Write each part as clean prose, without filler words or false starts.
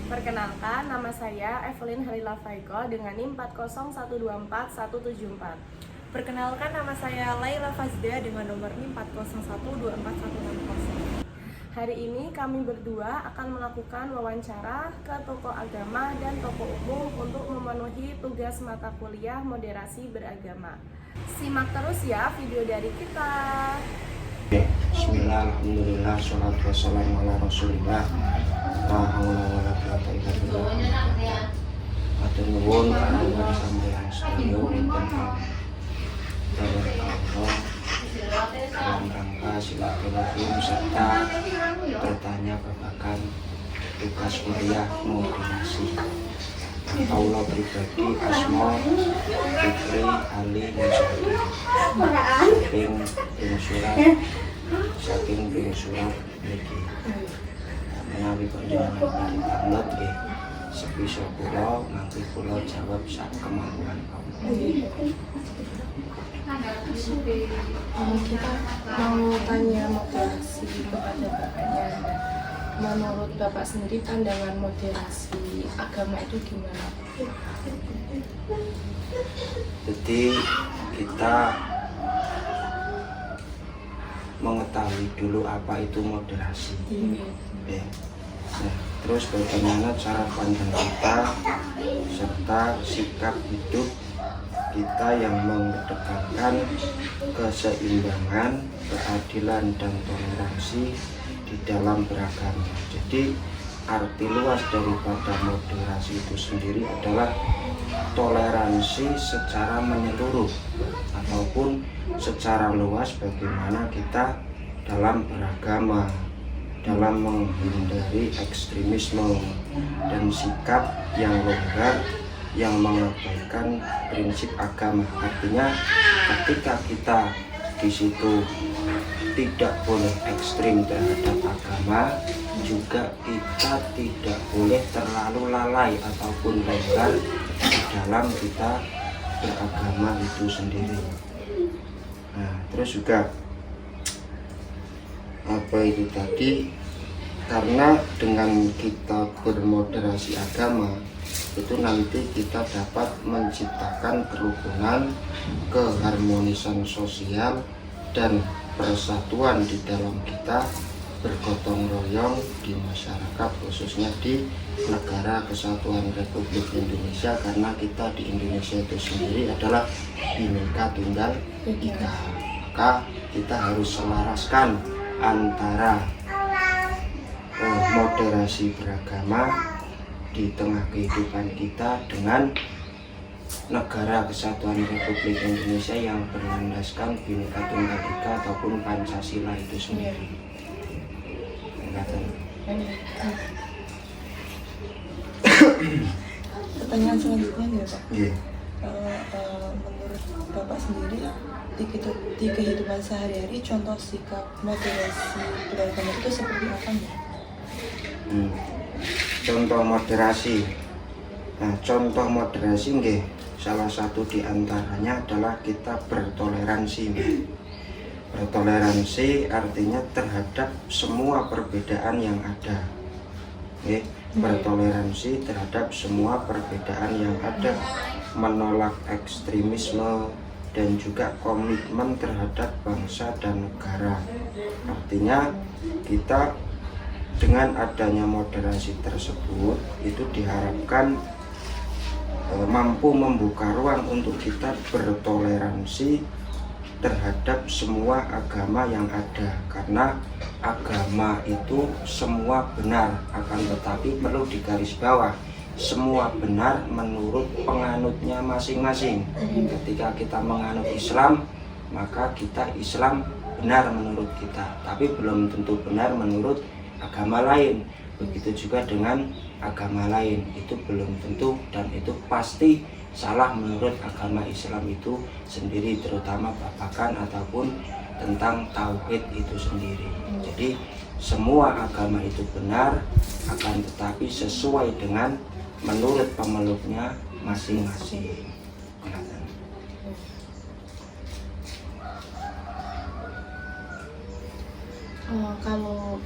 Perkenalkan, nama saya Evelyn Halila Faiko dengan NIM 401241174. Perkenalkan, nama saya Laila Fazda dengan nomor NIM 401241160. Hari ini kami berdua akan melakukan wawancara ke tokoh agama dan tokoh umum untuk memenuhi tugas mata kuliah moderasi beragama. Simak terus ya video dari kita. Bismillah, alhamdulillah, sholatu wassalamu ala rasulillah. La haula wala quwata illa billah. Matur nuwun para sampeyan sedaya tentang Allah dalam rangka silaturahim serta bertanya babakan tugas kuliah moderasi. Allah pribadi asma Fikri Ali Musadi saking ping surat niki menawi panjenengan badhe banget nggih sebisa kula nanti kula jawab sak kemampuan Allah. Kita mau tanya moderasi kepada Bapaknya. Menurut Bapak sendiri pandangan moderasi agama itu gimana? Jadi kita mengetahui dulu apa itu moderasi. Ya. Nah, terus bagaimana cara pandang kita serta sikap hidup kita yang mengedepankan keseimbangan, keadilan dan toleransi di dalam beragama. Jadi arti luas daripada moderasi itu sendiri adalah toleransi secara menyeluruh ataupun secara luas bagaimana kita dalam beragama, dalam menghindari ekstremisme dan sikap yang longgar yang mengabaikan prinsip agama. Artinya ketika kita di situ tidak boleh ekstrim terhadap agama, juga kita tidak boleh terlalu lalai ataupun longgar di dalam kita beragama itu sendiri. Nah, terus juga apa itu tadi, karena dengan kita bermoderasi agama itu nanti kita dapat menciptakan kerukunan, keharmonisan sosial dan persatuan di dalam kita bergotong royong di masyarakat, khususnya di negara kesatuan Republik Indonesia, karena kita di Indonesia itu sendiri adalah Bhinneka Tunggal Ika. Maka kita harus selaraskan antara moderasi beragama di tengah kehidupan kita dengan negara kesatuan Republik Indonesia yang berlandaskan Bhinneka Tunggal Ika ataupun Pancasila itu sendiri. Pertanyaan selanjutnya nih Pak. Yeah. Menurut Bapak sendiri di kehidupan sehari-hari contoh sikap moderasi beragama itu seperti apa nih? Contoh moderasi. Nah, contoh moderasi nggih, salah satu di antaranya adalah kita bertoleransi. Bertoleransi artinya terhadap semua perbedaan yang ada. Bertoleransi terhadap semua perbedaan yang ada, menolak ekstremisme dan juga komitmen terhadap bangsa dan negara. Artinya kita dengan adanya moderasi tersebut itu diharapkan mampu membuka ruang untuk kita bertoleransi terhadap semua agama yang ada, karena agama itu semua benar, akan tetapi perlu digarisbawah semua benar menurut penganutnya masing-masing. Ketika kita menganut Islam, maka kita Islam benar menurut kita, tapi belum tentu benar menurut agama lain. Begitu juga dengan agama lain, itu belum tentu dan itu pasti salah menurut agama Islam itu sendiri, terutama babakan ataupun tentang tauhid itu sendiri. Jadi semua agama itu benar, akan tetapi sesuai dengan menurut pemeluknya masing-masing. Kalau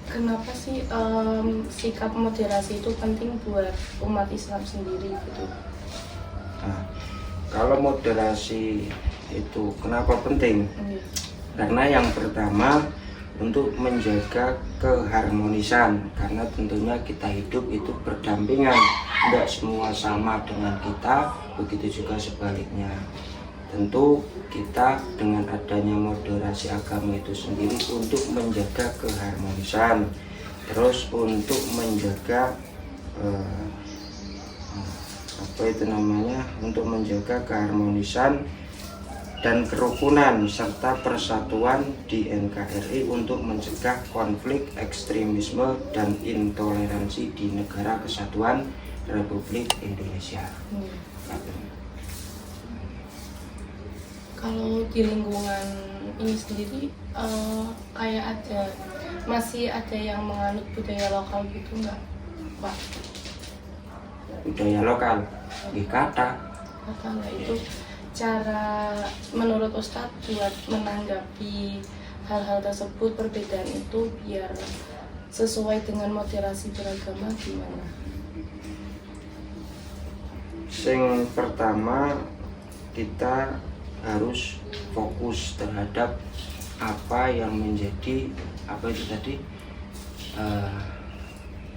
Kenapa sih sikap moderasi itu penting buat umat Islam sendiri gitu? Nah, kalau moderasi itu kenapa penting? Karena yang pertama untuk menjaga keharmonisan, karena tentunya kita hidup itu berdampingan, tidak semua sama dengan kita, begitu juga sebaliknya. Tentu kita dengan adanya moderasi agama itu sendiri untuk menjaga keharmonisan, terus untuk menjaga untuk menjaga keharmonisan dan kerukunan serta persatuan di NKRI untuk mencegah konflik, ekstremisme, dan intoleransi di Negara Kesatuan Republik Indonesia. Kalau di lingkungan ini sendiri kayak masih ada yang menganut budaya lokal gitu nggak, Pak? Budaya lokal, kata Nggak itu cara menurut Ustadz buat menanggapi hal-hal tersebut, perbedaan itu biar sesuai dengan moderasi beragama gimana? Yang pertama, kita harus fokus terhadap apa yang menjadi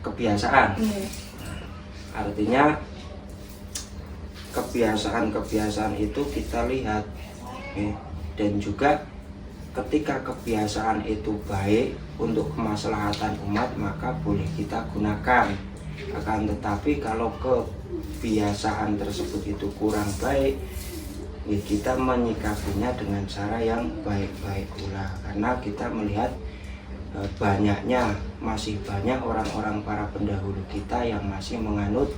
kebiasaan. Artinya kebiasaan itu kita lihat, dan juga ketika kebiasaan itu baik untuk kemaslahatan umat maka boleh kita gunakan. Akan tetapi kalau kebiasaan tersebut itu kurang baik, kita menyikapinya dengan cara yang baik-baik pula, karena kita melihat masih banyak orang-orang para pendahulu kita yang masih menganut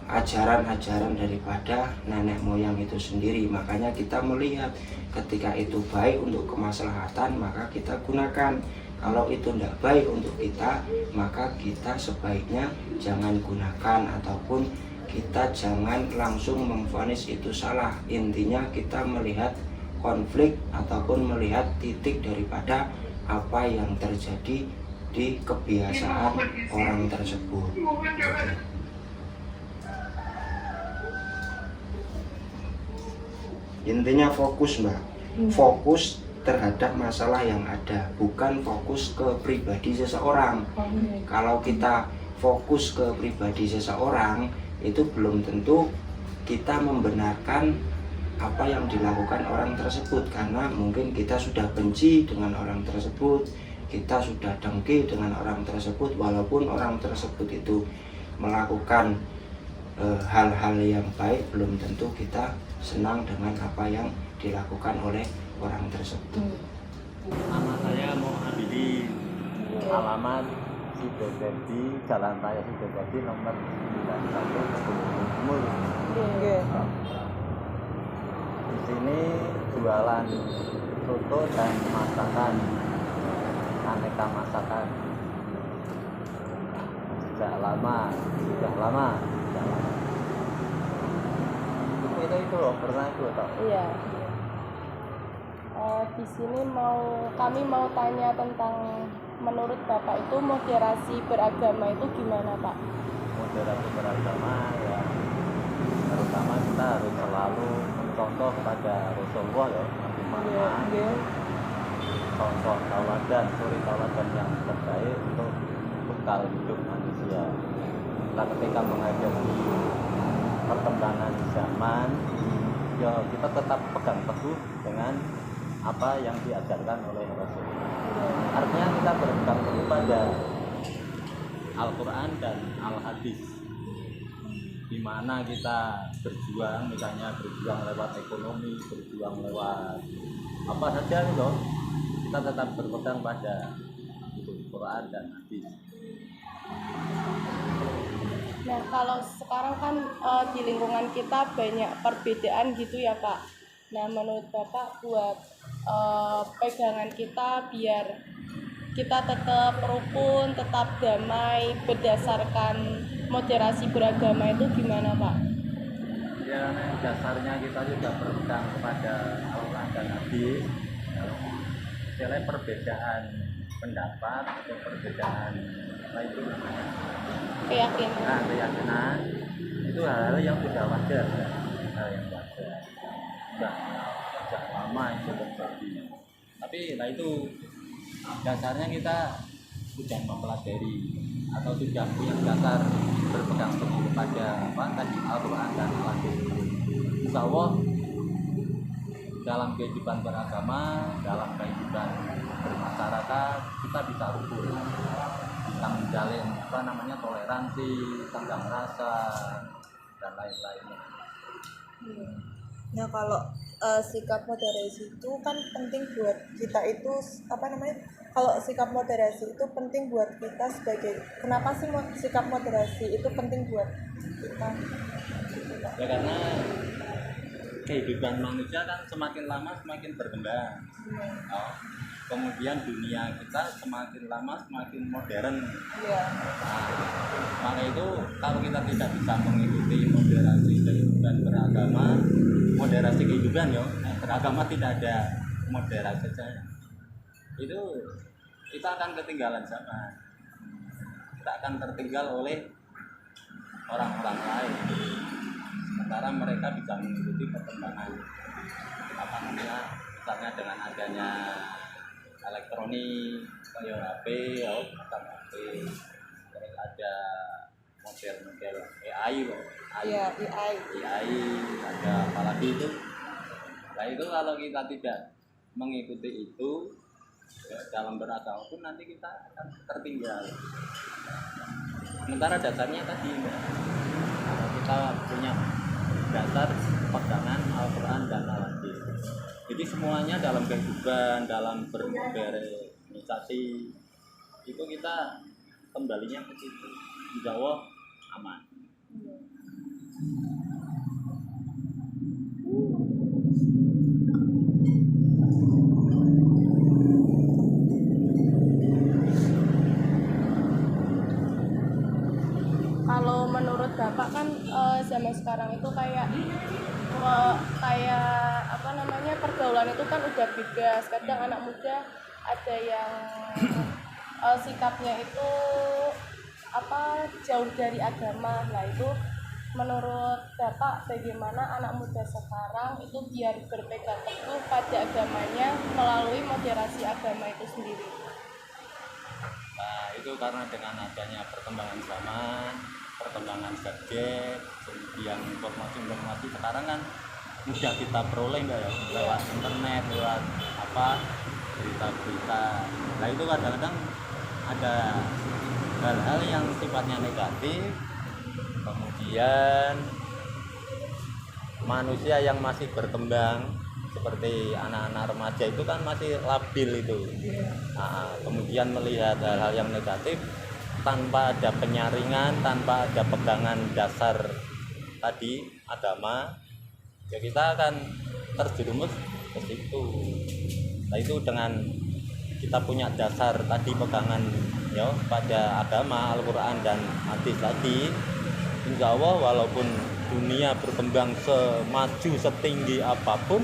ajaran-ajaran daripada nenek moyang itu sendiri. Makanya kita melihat ketika itu baik untuk kemaslahatan maka kita gunakan. Kalau itu tidak baik untuk kita maka kita sebaiknya jangan gunakan, ataupun kita jangan langsung memvonis itu salah. Intinya kita melihat konflik ataupun melihat titik daripada apa yang terjadi di kebiasaan orang tersebut. Intinya fokus, Mbak. Fokus terhadap masalah yang ada, bukan fokus ke pribadi seseorang. Kalau kita fokus ke pribadi seseorang, itu belum tentu kita membenarkan apa yang dilakukan orang tersebut, karena mungkin kita sudah benci dengan orang tersebut, kita sudah dengki dengan orang tersebut, walaupun orang tersebut itu melakukan hal-hal yang baik, belum tentu kita senang dengan apa yang dilakukan oleh orang tersebut. Nama saya Muhammadin, alamat Sidoarjo, Jalan Raya Sidoarjo nomor 91 Timur. Di sini jualan soto dan masakan, aneka masakan. Sudah lama. Itu loh, pernah itu tau? Iya. Di sini kami mau tanya tentang menurut Bapak itu moderasi beragama itu gimana, Pak? Moderasi beragama ya, terutama kita harus selalu mencontoh kepada Rasulullah ya, Nabi Muhammad. Contoh suri tauladan yang terbaik untuk bekal hidup manusia. Kita ketika menghadapi perkembangan zaman, ya kita tetap pegang teguh dengan apa yang diajarkan oleh Rasulullah. Artinya kita berpegang teguh pada Al-Quran dan Al-Hadis, di mana kita berjuang, misalnya berjuang lewat ekonomi, berjuang lewat apa saja gitu, kita tetap berpegang pada Quran dan Hadis. Nah, kalau sekarang kan di lingkungan kita banyak perbedaan gitu ya, Pak. Nah, menurut Bapak buat pegangan kita biar kita tetap rukun, tetap damai berdasarkan moderasi beragama itu gimana, Pak? Ya, dasarnya kita juga berpegang kepada Al-Quran dan Hadis. Nilai perbedaan pendapat atau perbedaan apa itu namanya Keyakinan. keyakinan itu hal-hal yang sudah wajar ya. Hal yang wajar sudah sejak lama itu terjadi, tapi nah itu dasarnya kita sudah mempelajari atau sudah punya dasar berpegang teguh kepada apa tadi Al-Quran dan Al-Hadis. Insya Allah dalam kehidupan beragama, dalam kehidupan bermasyarakat kita bisa rukun, bisa menjalin apa namanya toleransi, tenggang rasa dan lain-lainnya. Nah kalau sikap moderasi itu kan penting buat kita itu apa namanya? Kalau sikap moderasi itu penting buat kita sebagai kenapa sih sikap moderasi itu penting buat kita? Ya karena kehidupan manusia kan semakin lama semakin berkembang. Oh, kemudian dunia kita semakin lama semakin modern. Iya. Nah, maka itu kalau kita tidak bisa mengikuti moderasi kehidupan beragama, moderasi kehidupan ya, beragama tidak ada moderasi saja. Itu kita akan ketinggalan zaman. Kita akan tertinggal oleh orang-orang lain. Sementara mereka bisa mengikuti perkembangan apa namanya, misalnya dengan adanya elektronik kayak HP, HP, terus ada model-model AI loh, Iya, AI. ada apalagi itu. Nah itu kalau kita tidak mengikuti itu ya, dalam beragama pun nanti kita akan tertinggal. Sementara dasarnya tadi kalau kita punya dasar pegangan Al-Quran dan Al-Hadis. Jadi semuanya dalam kehidupan, dalam berorganisasi itu kita kembalinya ke situ. Insya Allah aman. Kalau menurut Bapak kan zaman sekarang itu kayak apa namanya, pergaulan itu kan udah bebas. Kadang anak muda ada yang sikapnya itu apa jauh dari agama. Nah itu menurut Bapak bagaimana anak muda sekarang itu biar berpegang teguh pada agamanya melalui moderasi agama itu sendiri? Nah itu karena dengan adanya perkembangan zaman, perkembangan gadget, kemudian informasi sekarang kan mudah kita peroleh enggak ya, lewat internet, lewat apa berita-berita. Nah itu kadang-kadang ada hal-hal yang sifatnya negatif, kemudian manusia yang masih berkembang seperti anak-anak remaja itu kan masih labil itu. Nah, kemudian melihat hal-hal yang negatif tanpa ada penyaringan, tanpa ada pegangan dasar tadi agama, ya kita akan terjerumus ke situ. Nah itu dengan kita punya dasar tadi pegangan ya pada agama Al-Quran dan Hadis tadi, insya Allah walaupun dunia berkembang semaju setinggi apapun,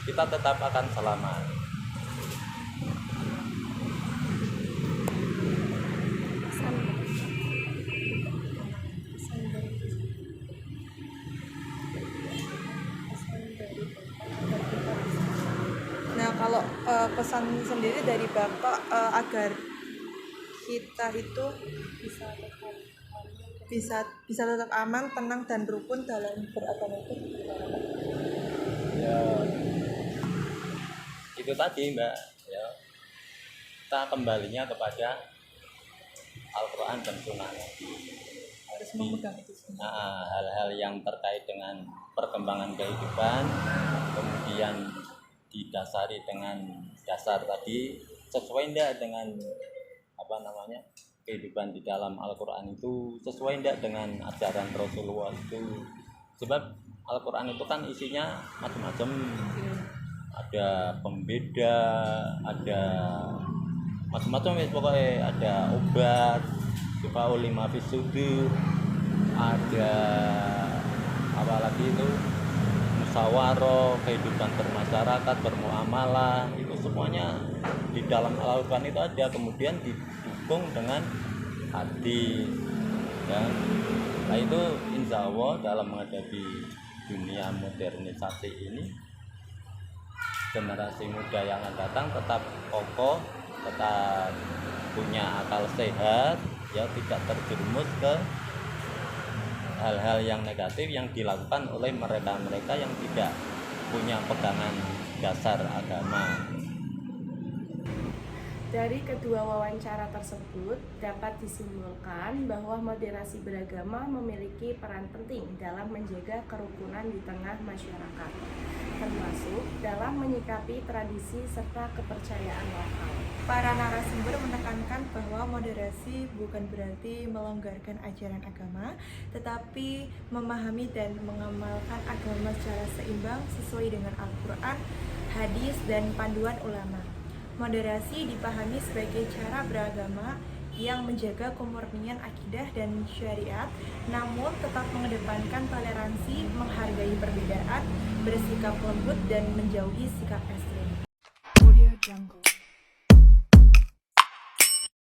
kita tetap akan selamat. Nah kalau pesan sendiri dari Bapak agar kita itu bisa tetap aman, tenang dan rukun dalam beragama itu gimana, Pak? Ya itu tadi Mbak ya, kita kembalinya kepada Al-Quran dan Sunnah Nabi. Harus memegang itu semua. Hal-hal yang terkait dengan perkembangan kehidupan kemudian didasari dengan dasar tadi, sesuai enggak dengan apa namanya kehidupan di dalam Al-Quran itu, sesuai enggak dengan ajaran Rasulullah itu. Sebab Al-Quran itu kan isinya macam-macam, ada pembeda, ada macam-macam ya pokoknya, ada obat supaya lima fisudur, ada apalagi itu musyawarah, kehidupan bermasyarakat, bermuamalah, itu semuanya di dalam Al-Quran itu ada, kemudian didukung dengan hadis ya. Nah itu insya Allah dalam menghadapi dunia modernisasi ini, generasi muda yang akan datang tetap kokoh, tetap punya akal sehat ya, tidak terjerumus ke hal-hal yang negatif yang dilakukan oleh mereka-mereka yang tidak punya pegangan dasar agama. Dari kedua wawancara tersebut dapat disimpulkan bahwa moderasi beragama memiliki peran penting dalam menjaga kerukunan di tengah masyarakat, termasuk dalam menyikapi tradisi serta kepercayaan lokal. Para narasumber menekankan bahwa moderasi bukan berarti melonggarkan ajaran agama, tetapi memahami dan mengamalkan agama secara seimbang sesuai dengan Al-Quran, hadis, dan panduan ulama. Moderasi dipahami sebagai cara beragama yang menjaga kemurnian akidah dan syariat, namun tetap mengedepankan toleransi, menghargai perbedaan, bersikap lembut, dan menjauhi sikap ekstrem. Audio Jungle.